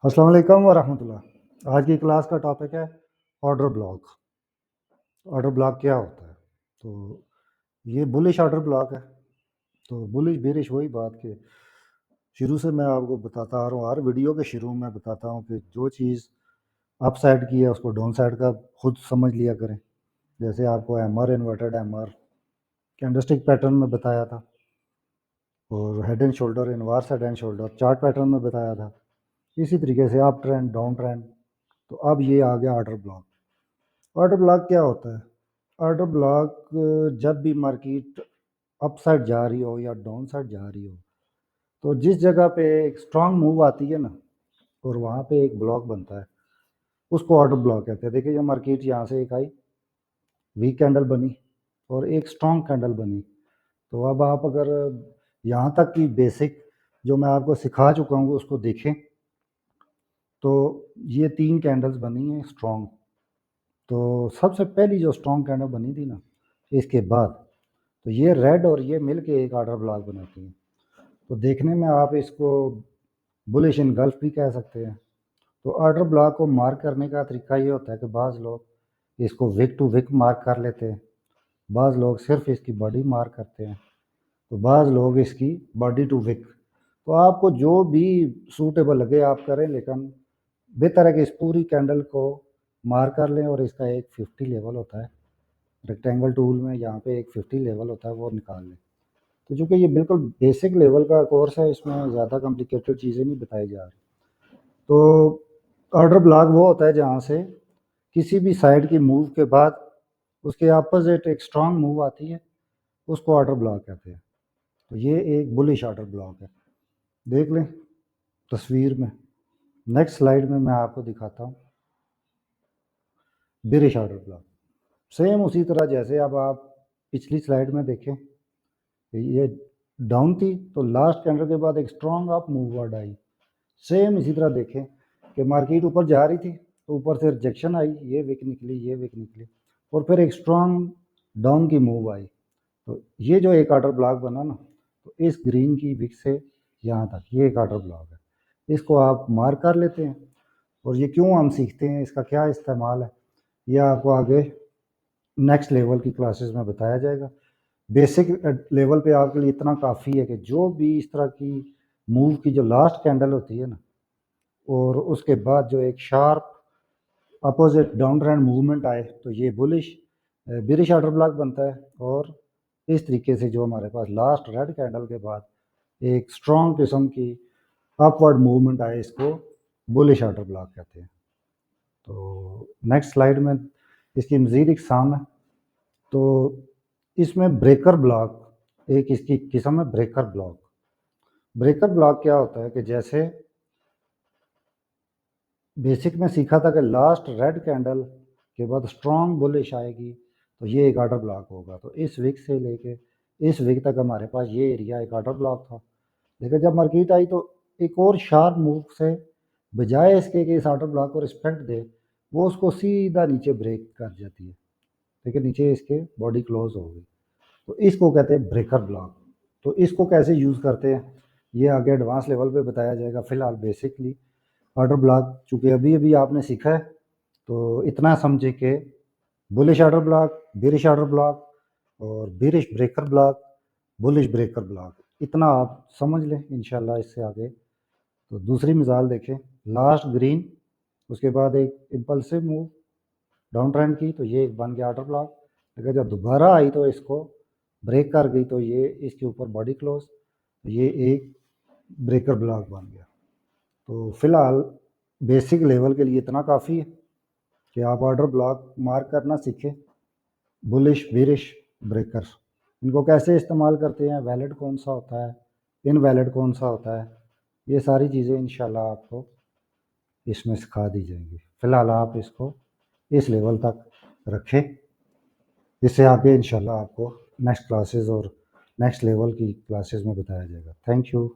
अस्सलाम वालेकुम वरहमतुल्लाह। आज की क्लास का टॉपिक है ऑर्डर ब्लॉक। ऑर्डर ब्लॉक क्या होता है? तो ये बुलिश ऑर्डर ब्लॉक है। तो बुलिश बेरिश वही बात कि शुरू से मैं आपको बताता आ रहा हूँ, हर वीडियो के शुरू में बताता हूँ कि जो चीज़ अप साइड की है उसको डाउन साइड का खुद समझ लिया करें। जैसे आपको MR inverted MR candlestick pattern में बताया था, और head and shoulder inverse head and shoulder chart pattern में बताया था। इसी तरीके से अप ट्रेंड डाउन ट्रेंड। तो अब ये आ गया ऑर्डर ब्लॉक। ऑर्डर ब्लॉक क्या होता है? ऑर्डर ब्लॉक जब भी मार्केट अप साइड जा रही हो या डाउन साइड जा रही हो, तो जिस जगह पे एक स्ट्रांग मूव आती है ना, और वहाँ पे एक ब्लॉक बनता है, उसको ऑर्डर ब्लॉक कहते हैं। देखिए, जो मार्केट यहाँ से एक आई, वीक कैंडल बनी और एक स्ट्रांग कैंडल बनी। तो अब आप अगर यहाँ तक की बेसिक जो मैं आपको सिखा चुका हूँ उसको देखें, तो ये 3 कैंडल्स बनी हैं स्ट्रांग। तो सबसे पहली जो स्ट्रांग कैंडल बनी थी ना, इसके बाद तो ये रेड और ये मिल के एक ऑर्डर ब्लॉक बनाती हैं। तो देखने में आप इसको बुलिश इनगल्फ भी कह सकते हैं। तो ऑर्डर ब्लॉक को मार्क करने का तरीका ये होता है कि बाज़ लोग इसको विक टू विक मार्क कर लेते हैं, बाज़ लोग सिर्फ इसकी बॉडी मार्क करते हैं, तो बाज़ लोग इसकी बॉडी टू विक। तो आपको जो भी सूटेबल लगे आप करें, लेकिन बेहतर है कि इस पूरी कैंडल को मार्क कर लें और इसका एक 50 लेवल होता है रेक्टेंगल टूल में, यहाँ पे एक 50 लेवल होता है, वो निकाल लें। तो चूँकि ये बिल्कुल बेसिक लेवल का कोर्स है, इसमें ज़्यादा कॉम्प्लिकेटेड चीज़ें नहीं बताई जा रही। तो ऑर्डर ब्लॉक वो होता है जहाँ से किसी भी साइड की मूव के बाद उसके अपोजिट एक स्ट्रांग मूव आती है, उसको ऑर्डर ब्लॉक कहते हैं। तो ये एक बुलिश ऑर्डर ब्लॉक है। देख लें तस्वीर में। नेक्स्ट स्लाइड में मैं आपको दिखाता हूँ बेरिश ऑर्डर ब्लॉक। सेम उसी तरह जैसे अब आप पिछली स्लाइड में देखें, ये डाउन थी तो लास्ट कैंडल के बाद एक स्ट्रांग अप मूववर्ड आई। सेम इसी तरह देखें कि मार्केट ऊपर जा रही थी तो ऊपर से रिजेक्शन आई, ये विक निकली, ये विक निकली, और फिर एक स्ट्रांग डाउन की मूव आई। तो ये जो एक ऑर्डर ब्लॉक बना ना, तो इस ग्रीन की विक से यहाँ तक ये एक ऑर्डर ब्लॉक है। इसको आप मार्क कर लेते हैं। और ये क्यों हम सीखते हैं, इसका क्या इस्तेमाल है, यह आपको आगे नेक्स्ट लेवल की क्लासेस में बताया जाएगा। बेसिक लेवल पे आपके लिए इतना काफ़ी है कि जो भी इस तरह की मूव की जो लास्ट कैंडल होती है ना, और उसके बाद जो एक sharp opposite down trend movement आए, तो ये बुलिश बेरिश ऑर्डर ब्लॉक बनता है। और इस तरीके से जो हमारे पास लास्ट रेड कैंडल के बाद एक स्ट्रॉन्ग किस्म की अपवर्ड मूवमेंट आए, इसको बुलिश ऑर्डर ब्लॉक कहते हैं। तो नेक्स्ट स्लाइड में इसकी मज़ीद इकसाम है। तो इसमें ब्रेकर ब्लॉक एक इसकी किस्म है, ब्रेकर ब्लॉक। ब्रेकर ब्लॉक क्या होता है कि जैसे बेसिक में सीखा था कि लास्ट रेड कैंडल के बाद स्ट्रॉन्ग बुलिश आएगी, तो ये एक ऑर्डर ब्लॉक होगा। तो इस वीक से लेके इस वीक तक हमारे पास ये एरिया एक ऑर्डर ब्लॉक था। लेकिन जब मार्केट आई तो एक और शार्प मूव से, बजाय इसके कि इस ऑर्डर ब्लॉक को रिस्पेक्ट दे, वो उसको सीधा नीचे ब्रेक कर जाती है। देखिए नीचे इसके बॉडी क्लोज हो गई। तो इसको कहते हैं ब्रेकर ब्लॉक। तो इसको कैसे यूज़ करते हैं ये आगे एडवांस लेवल पे बताया जाएगा। फिलहाल बेसिकली ऑर्डर ब्लॉक चूँकि अभी अभी आपने सीखा है, तो इतना समझे कि bullish order block, bearish order block, और bearish breaker block, bullish breaker block, इतना आप समझ लें इंशाल्लाह। इससे आगे तो दूसरी मिसाल देखें, लास्ट ग्रीन, उसके बाद एक इम्पल्सिव मूव डाउन ट्रेंड की, तो ये एक बन गया ऑर्डर ब्लॉक। अगर जब दोबारा आई तो इसको ब्रेक कर गई, तो ये इसके ऊपर बॉडी क्लोज, ये एक ब्रेकर ब्लॉक बन गया। तो फिलहाल बेसिक लेवल के लिए इतना काफ़ी है कि आप ऑर्डर ब्लॉक मार्क करना सीखें। बुलिश बेरिश ब्रेकर, इनको कैसे इस्तेमाल करते हैं, वैलिड कौन सा होता है, इनवैलिड कौन सा होता है, ये सारी चीज़ें इंशाल्लाह आपको इसमें सिखा दी जाएंगी। फ़िलहाल आप इसको इस लेवल तक रखें। इससे आगे इंशाल्लाह आपको नेक्स्ट क्लासेस और नेक्स्ट लेवल की क्लासेस में बताया जाएगा। Thank you.